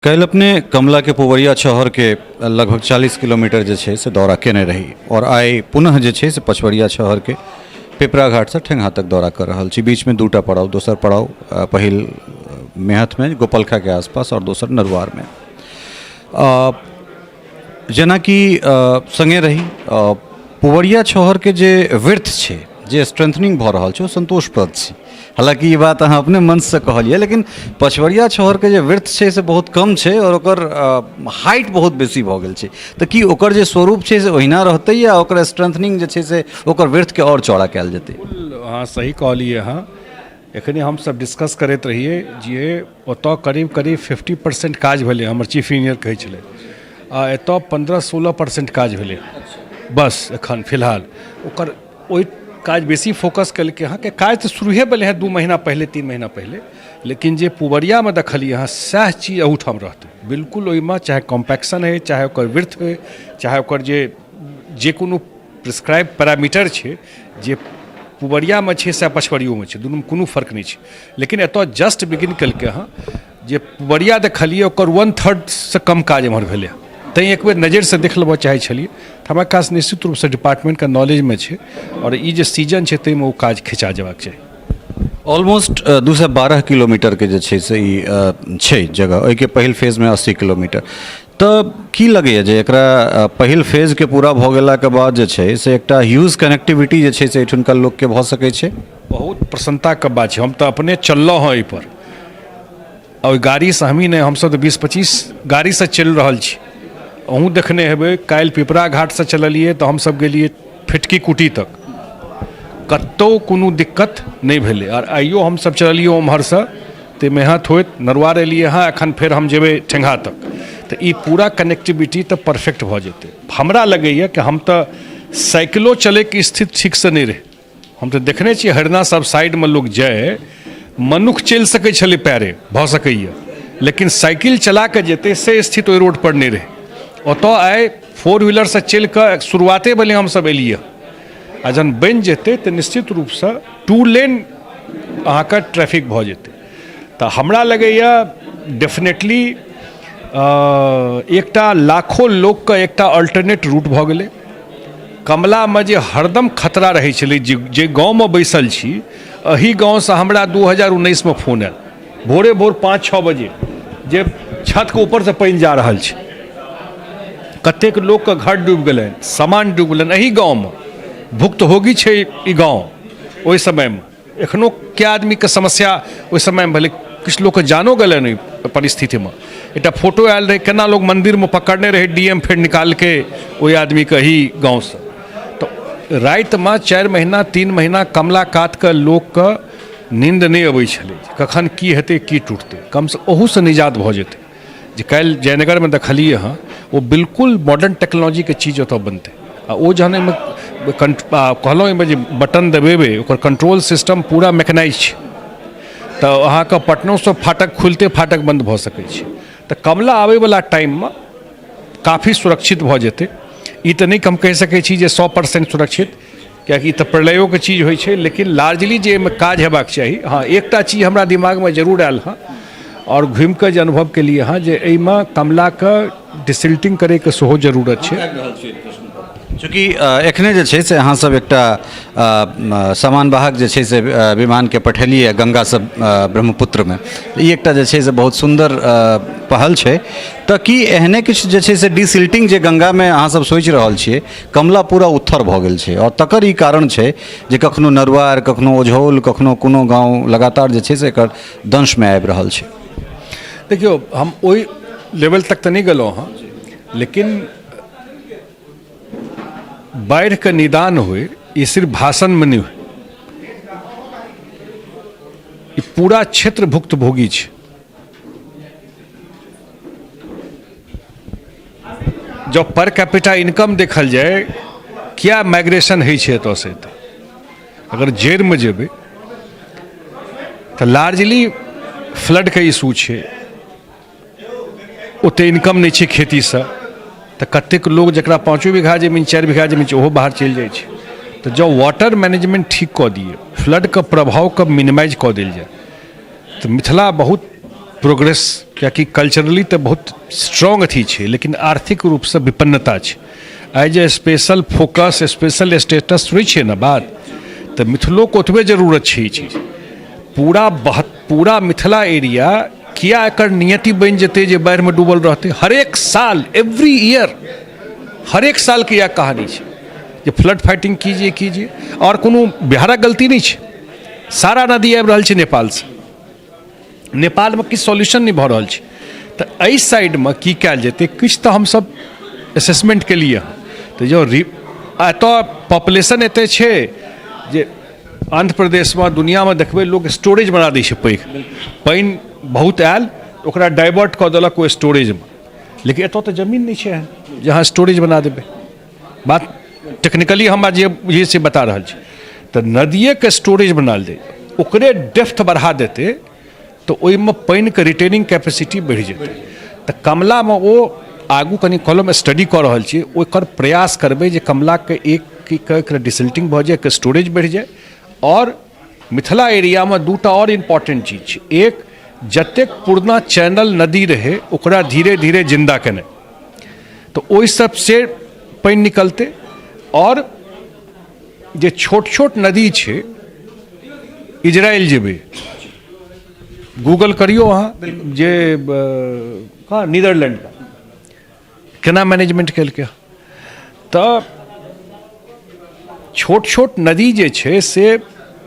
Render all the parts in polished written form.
कल अपने कमला के पुवरिया शहर के लगभग 40 किलोमीटर जे छै से दौरा केने रही और आइ पुनः जे छै से पचवरिया शहर के पिपरा घाट से ठेंगा तक दौरा कर रहल छी। बीच में दूटा पड़ाव, दोसर पड़ाव पहिल मेहत में गोपलखा के आसपास और दोसर नरुआर में। जेनाकि संगे रही पुवरिया शहर के जे विर्थ छै, जे स्ट्रेंथनिंग भ रहल छै, संतोषप्रद छै। हालांकि ये बात अहाँ अपने मन से कहलिए, लेकिन पचवरिया शहर के जे विर्थ छै से बहुत कम छै और ओकर हाइट बहुत बेसी भ गेल छै। तो कि ओकर जे स्वरूप छै से ओहिना रहतै या ओकर स्ट्रेंथनिंग जे छै से ओकर विर्थ के और चौड़ा कयल जेतै? हाँ, सही कहलिए अहाँ। एखने हम सब डिस्कस करैत रहिए जे ओतऽ करीब करीब 50% काज भेलै, हमर चीफ इंजीनियर कहै छलै, आ एतऽ 15-16% काज भेलै बस एखन फिलहाल। ओकर ओहि काज बेसी फोकस केलकै हँ कि काज तऽ शुरुए भेलै हँ 2 महीना पहले 3 महीना पहले, लेकिन जे पुवरियामे देखलिए हँ सएह चीज अहूठाम रहतै बिल्कुल। ओहिमे चाहे कॉम्पैक्शन है, चाहे ओकर विर्थ है, चाहे ओकर जे कोनो प्रिस्क्राइब पैरामीटर छै, जे पुवरियामे छै सएह पचवरियोमे छै, दुनूमे कोनो फर्क नहीं छै। लेकिन एतऽ जस्ट बिगिन केलकै हँ। जे पुवरिया देखलिए ओकर 1/3 से कम काज एम्हर भेलै हँ। तैँ एक बेर नज़र से देख लेबऽ चाहै छलिए। हमरा पास निश्चित रूप से डिपार्टमेंट का नॉलेज में छै और ई जे सीजन छै ताहिमे ओ काज खिंचा जेबाक चाही। ऑलमोस्ट 212 किलोमीटर के जे छै से ई छै जगह। ओहिके पहिल फेज में 80 किलोमीटर। तऽ की लगैए जे एकरा पहिल फेज के पूरा भऽ गेलाके बाद जे छै से एकटा ह्यूज कनेक्टिविटी जे छै से एहिठुनका लोकके भऽ सकै छै? बहुत प्रसन्नताके बात छै। हम तऽ अपने चललहुँ हँ एहिपर, और गाड़ीसँ हमही नहि, हमसब तऽ 20-25 गाड़ीसँ चलि रहल छी। अहूँ देखने हेबै, काल्हि पिपरा घाटसँ चललिए तऽ हमसब गेलिए फिटकी कुटी तक, कतहु कोनो दिक्कत नहीं भेलै। और आइयो हमसब चललिए ओम्हरसँ तऽ मेहत होइत नरुआर एलिए हँ, एखन फेर हम जेबै ठेंगा तक। तऽ ई पूरा कनेक्टिविटी तऽ परफेक्ट भऽ जेतै। हमरा लगैए कि हम तऽ साइकिलो चलैके स्थिति ठीकसँ नहीं रहे। हम तऽ देखने छियै हरिना सब साइडमे लोक जाए, मनुख चलि सकै छलै पैरे, भऽ सकैए, लेकिन साइकिल चला कऽ जेतै से स्थिति ओहि रोड पर नहीं रहे। ओतऽ आइ 4 व्हीलर से चल कऽ शुरुआते भेलै, हमसब एलिए आ जहन बनि जेतै तऽ निश्चित रूपसँ 2 लेन अहाँके ट्रैफिक भऽ जेतै। तऽ हमरा लगैए डेफिनेटली एकटा लाखों लोकके एकटा अल्टरनेट रूट भऽ गेलै। कमलामे जे हरदम खतरा रहै छलै, जे गाँवमे बैसल छी, एही गाँवसँ हमरा 2019 में फोन आयल भोरे भोर 5-6 बजे जे छतके ऊपरसँ पानि जा रहल छै, कतेक लोकके घर डूबि गेलनि, सामान डूबि गेलनि एही गाँवमे। भुक्तभोगी छै ई गाँव। ओहि समयमे एखनो के आदमीके समस्या ओहि समयमे भेलै, किछु लोकके जानो गेलनि ओहि परिस्थितिमे। एकटा फोटो आयल रहै, केना लोग मंदिरमे पकड़ने रहै डीएम, फेर निकालके ओहि आदमीके एही गाँवसँ। तऽ रातिमे 4 महीना 3 महीना कमला कातके लोकके नींद नहीं अबै छलै, कखन की हेतै की टूटतै। कमसँ ओहूसँ निजात भऽ जेतै। जे काल्हि जयनगरमे देखलिए हँ, वो बिल्कुल मॉडर्न टेक्नोलॉजीके चीज ओतऽ बनतै। आ ओ जहन एहिमे कहलहुँ एहिमे जे बटन दबेबै, ओकर कंट्रोल सिस्टम पूरा मैकेनाइज छै, तऽ अहाँके पटनोसँ फाटक खुलते फाटक बंद भऽ सकै छै। तऽ कमला आबैवला टाइममे काफ़ी सुरक्षित भऽ जेतै। ई तऽ नहीं हम कहि सकै छी जे 100% सुरक्षित, किएकि तऽ प्रलयोके चीज होइ छै, लेकिन लार्जली जे एहिमे काज हेबाक चाही। हाँ, एकटा चीज हमरा दिमागमे जरूर आयल हँ और घूमि कऽ जे अनुभव केलिए हँ, जे एहिमे कमलाके डिसिल्टिंग करैके सेहो जरूरत छै। चूँकि एखने जे छै से अहाँ सब एकटा सामान वाहक जे छै से विमानके पठेलिए गंगासँ ब्रह्मपुत्रमे, ई एकटा जे छै से बहुत सुन्दर पहल छै। तऽ कि एहने किछु जे छै से डिसिल्टिंग जे गंगामे अहाँ सब सोचि रहल छियै? कमला पूरा उत्थर भऽ गेल छै और तकर ई कारण छै जे कखनो नरुआर, कखनो ओझौल, कखनो कोनो गाँव लगातार जे छै से एकर दंशमे आबि रहल छै। देखियौ, हम ओहि लेवल तक तऽ नहीं गेलहुँ हँ, लेकिन बाढ़ि के निदान हुए ये सिर्फ भाषण में नहीं हुए। ये पूरा क्षेत्र भुक्तभोगी छै। जब पर कैपिटा इनकम देखल जाए, क्या माइग्रेशन है छै एतऽ से, अगर जेर में जेबै तऽ लार्जली फ्लड के इशू छै, ओते इनकम नहीं छै खेतीसँ। तऽ कतेक लोग जकरा 5 बीघा जमीन 4 बीघा जमीन छै ओहो बाहर चलि जाइ छै। तऽ जब वाटर मैनेजमेंट ठीक कऽ दिए, फ्लड के प्रभाव के मिनिमाइज कऽ देल जाए, तऽ मिथिला बहुत प्रोग्रेस, कियाकि कल्चरली तो बहुत स्ट्रॉन्ग अथी है, लेकिन आर्थिक रूप से विपन्नता है। As a special focus, special status थोड़ी है ना बात, तो मिथिलो को ओतबे जरूरत है ई चीज। पूरा मिथिला एरिया किया एकर नियति बन जेते जे बाढ़ में डूबल रहते। हर एक साल, एवरी ईयर, हर एक साल की यह कहानी है जे फ्लड फाइटिंग कीजिए और कोनो बिहारक गलती नहीं है। सारा नदी आबि रहल छै नेपाल से, नेपाल में किछु सॉल्यूशन नहीं भऽ रहल छै। तो एहि साइड में की कयल जेतै, किछु तो हम सब असेसमेंट के लिए। तो जो एतऽ पॉपुलेशन एते छै जे आंध्र प्रदेश में, दुनिया में देखबै लोग स्टोरेज बना दै छै पैघ, पानि बहुत आयल ओकरा डाइवर्ट कऽ देलक ओ स्टोरेज में, लेकिन एतऽ तो जमीन नहीं छै जहाँ स्टोरेज बना देबै। बात टेक्निकली हम आज ये से बता रहल छी। तो नदिए के स्टोरेज बनाल जाए, ओकरे डेप्थ बढ़ा देते तो ओहिमे पानि के रिटेनिंग कैपेसिटी बढ़ि जेतै। तो कमला में वो आगू कनी कॉलम स्टडी कऽ रहल छी, ओकर प्रयास करबै जे कमला के एक डिसल्टिंग भऽ जाए, एक स्टोरेज बढ़ि जाए। और मिथिला एरिया में दूटा और इम्पोर्टेंट चीज छै। एक, जतेक पुरना चैनल नदी रहे ओकरा धीरे धीरे जिंदा केनाइ, तो ओहि सब से पानि निकलते। और जे छोट छोट नदी छै, इजराइल जेबै, गूगल करियो अहाँ, जे कहाँ नीदरलैंड का केना मैनेजमेंट केलकै। तो छोट छोट नदी जे छै से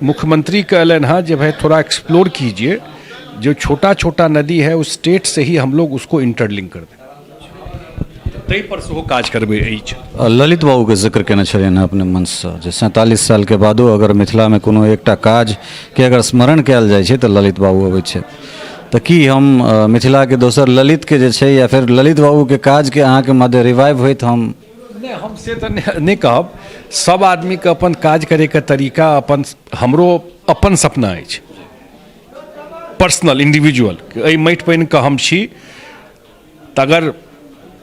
मुख्यमंत्री कहलन हाँ जे भाई थोड़ा एक्सप्लोर कीजिए, जो छोटा छोटा नदी है उस स्टेट से ही हम लोग उसको इंटरलिंक कर दें, ताहि पर सेहो काज करबै। ललित बाबू के जिक्र केने छलियनि हेँ अपने मंच से, जे 47 साल के बादो अगर मिथिला में कोनो एकटा काज के अगर स्मरण कयल जाइ छै तऽ ललित बाबू अबै छै। तऽ की हम मिथिला के दोसर ललित के जे छै, या फिर ललित बाबू के काज के अहाँ के मध्य रिवाइव होइत हम नहीं, हम से तो नहीं कहब। सब आदमी के अपन काज करे के तरीका अपन, हमरो अपन सपना अछि पर्सनल, इंडिविजुअल। एहि माटि पानि के हम छी, तऽ अगर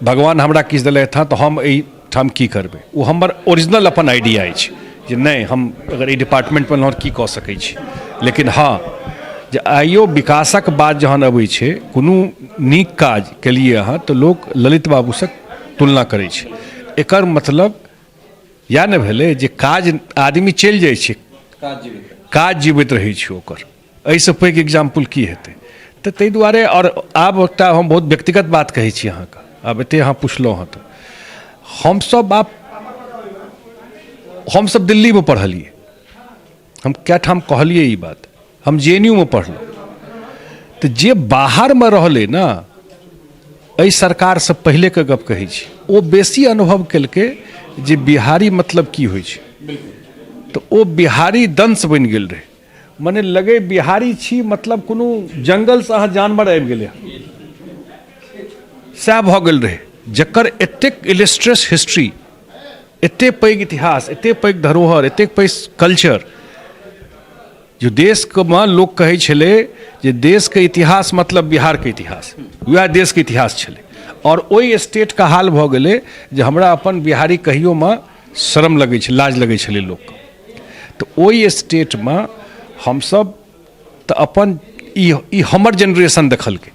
भगवान हमरा किछु देलथि हँ तऽ हम एहिठाम की करबै, ओ हमर ओरिजिनल अपन आइडिया अछि जे नहीं हम अगर एहि डिपार्टमेंट में की कऽ सकै छी। लेकिन हाँ, जे आइयो विकासक बात जहन अबै छै, कोनो नीक काज के लिए अहाँ, तो लोग ललित बाबू से तुलना करै छै। एकर मतलब या नहि भेलै जे काज आदमी चलि जाइ छै, काज जीवित रहै छै ओकर, एहिसँ पैघ एग्जाम्पल की हेतै। तऽ ताहि दुआरे, और आब एकटा हम बहुत व्यक्तिगत बात कहै छी अहाँके, आब एते अहाँ पुछलहुँ हँ तऽ हमसब दिल्ली में पढ़लिए, हम कए ठाम कहलिए ई बात, हम JNU में पढ़लहुँ। तो जे बाहर में रहले ना, एहि सरकार से पहले के गप कहै छी, ओ बेसी अनुभव केलकै जे बिहारी मतलब की होइ छै। तो ओ बिहारी दंश बनि गेल रहे, मने लगे बिहारी छी मतलब कोनो जंगल से अहाँ जानवर आबि गेलै, सएह भऽ गेल रहे। जकर एतेक इलिस्ट्रेस हिस्ट्री, एते पैघ इतिहास, एते पैघ धरोहर, एते पैघ कल्चर, जो देश में लोग कहै छलै जे देश के इतिहास मतलब बिहार के इतिहास, वएह देश के इतिहास छलै। और ओहि स्टेट का हाल भऽ गेलै जे हमरा अपन बिहारी कहियो में शर्म लगै छै, लाज लगै छलै लोक। तो ओहि स्टेट में हमसब तऽ अपन ई हमर जनरेशन देखलकै,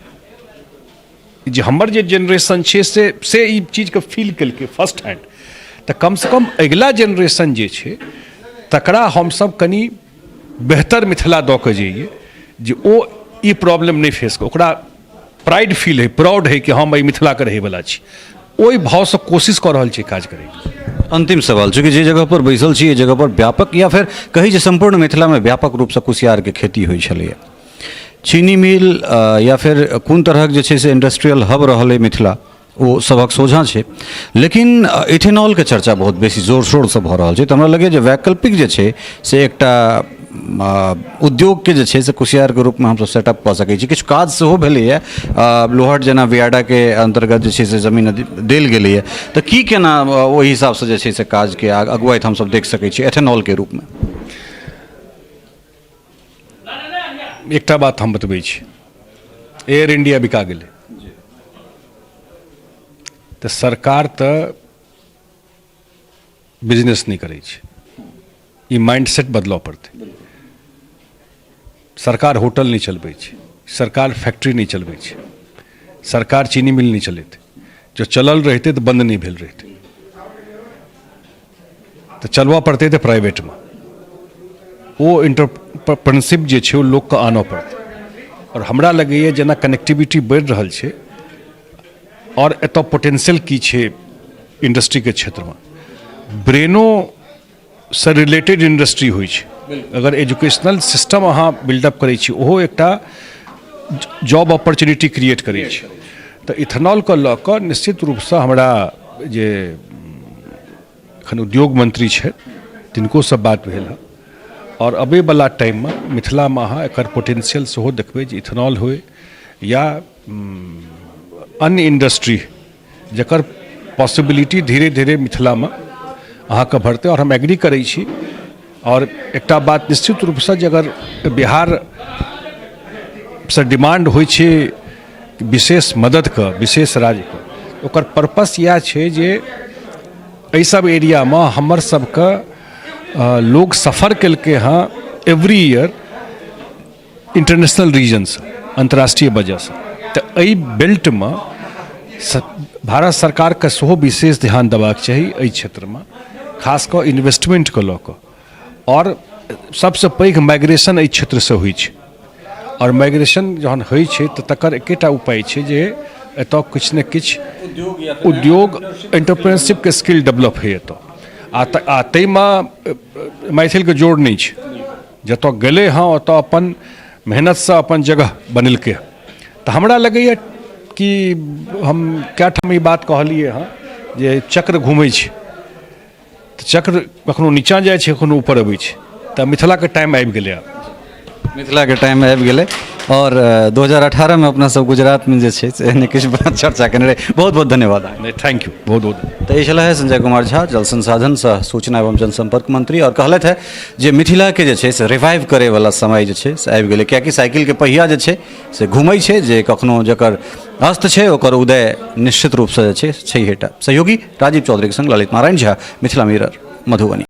जे हमर जे जनरेशन छै से ई चीज के फील केलकै फर्स्ट हैंड। तऽ कम से कम अगिला जनरेशन जे छै तकरा हमसब कनी बेहतर मिथिला दऽ कऽ जइए, जे ओ ई प्रॉब्लम नहीं फेस कर, ओकरा प्राइड फील है, प्राउड है कि हम एहि मिथिला के रहैवला छी। ओहि भाव से कोशिश कऽ रहल छी काज करैके। अंतिम सवाल, चूँकि जे जगह पर बैसल छी, जगह पर व्यापक, या फिर कही जे संपूर्ण मिथिला में व्यापक रूप से कुसियार के खेती होइ छलैए, चीनी मिल या फिर कोन तरहक जे छै से इंडस्ट्रियल हब रहल है मिथिला, ओ सबक सोझा छै। लेकिन इथेनॉल के चर्चा बहुत बेसी जोर शोर से भऽ रहल छै। तऽ हमरा लगैए जे वैकल्पिक जे छै से एकटा उद्योग के जे छै से कुसियार के रूप में हमसब सेटअप कऽ सकै छी। किछु काज सेहो भेलैए, लोहट जेना वियाडा के अंतर्गत जे छै से जमीन देल गेलैए, तऽ की केना ओहि हिसाब से जे छै से काज के अगुवाइत हमसब देख सकै छी एथेनॉल के रूप में? एकटा बात हम बतबै छी, एयर इंडिया बिका गेलै, तऽ सरकार तऽ बिजनेस नहीं करै छै, ई माइंडसेट बदलऽ पड़तै। सरकार होटल नहीं चलबै छै, सरकार फैक्ट्री नहीं चलबै छै, सरकार चीनी मिल नहीं चलेते, जो चलल रहते तो बंद नहीं भेल रहते, तो चलवा पड़ते थे प्राइवेट में। वो एंटरप्रेन्योरशिप जे छै वो लोग के आना पड़ते। और हमरा लगैए जेना कनेक्टिविटी बढ़ि रहल छै और एतऽ पोटेंशियल की छै इंडस्ट्री के क्षेत्र में, ब्रेनो से रिलेटेड इंडस्ट्री होइ छै। अगर एजुकेशनल सिस्टम अहाँ बिल्डअप करै छी ओहो एकटा जॉब अपॉर्चुनिटी क्रिएट करै छै। तो इथेनॉल के लऽ कऽ निश्चित रूप से हमरा जे एखन उद्योग मंत्री छै तिनको से बात भेल है और अबै वाला टाइम में मिथिला में अहाँ एकर पोटेंशियल सेहो देखबै जे इथेनॉल होय या अन्य इंडस्ट्री जकर पॉसिबिलिटी धीरे धीरे मिथिला में अहाँके बढ़तै। और हम एग्री करै छी। और एकटा बात निश्चित रूप से जे अगर बिहार से डिमांड होइ छै विशेष मदद के, विशेष राज्य के, ओकर पर्पस इएह छै जे एहि सब एरिया में हमर सबके लोग सफ़र केलकै हँ एवरी ईयर इंटरनेशनल रीजन से, अंतर्राष्ट्रीय वजह से। तो एहि बेल्ट में भारत सरकार के सेहो विशेष ध्यान देबाक चाही एहि क्षेत्र में, खास कऽ इन्वेस्टमेंट के लऽ कऽ। और सबसे पैघ माइग्रेशन एहि क्षेत्र से होइ छै। और माइग्रेशन जहन होइ छै तऽ तकर एकेटा उपाय छै जे एतऽ किछु ने किछु उद्योग एंटरप्रेन्योरशिप के स्किल डेवलप होइ एतऽ। आ ताहिमे मैथिलके जोड़ नहीं छै, जतऽ गेलै हँ ओतऽ अपन मेहनतसँ अपन जगह बनेलकै। तऽ हमरा लगैए कि हम कए ठाम ई बात कहलिए हँ जे चक्र घूमै छै, तऽ चक्र कखनो नीचाँ जाइ छै कखनो ऊपर अबै छै। तऽ मिथिलाके टाइम आबि गेलै आब, मिथिला के टाइम आबि गेलै। और 2018 में अपना सब गुजरात में जे छै से एहने किछु बात चर्चा केने रही। बहुत बहुत धन्यवाद। नहीं, थैंक यू, बहुत बहुत। तो ये है संजय कुमार झा, जल संसाधन सह सूचना एवं जनसंपर्क मंत्री। और कहलथि है जे मिथिला के जे छै से रिवाइव करे वाला समय जे छै से आबि गेलै, कियाकि साइकिल के पहिया जे छै से घूमै छै, जे कखनो जकर अस्त छै ओकर उदय निश्चित रूप से जे छै छैहेटा। सहयोगी राजीव चौधरी के संग ललित नारायण झा, मिथिला मिरर, मधुबनी।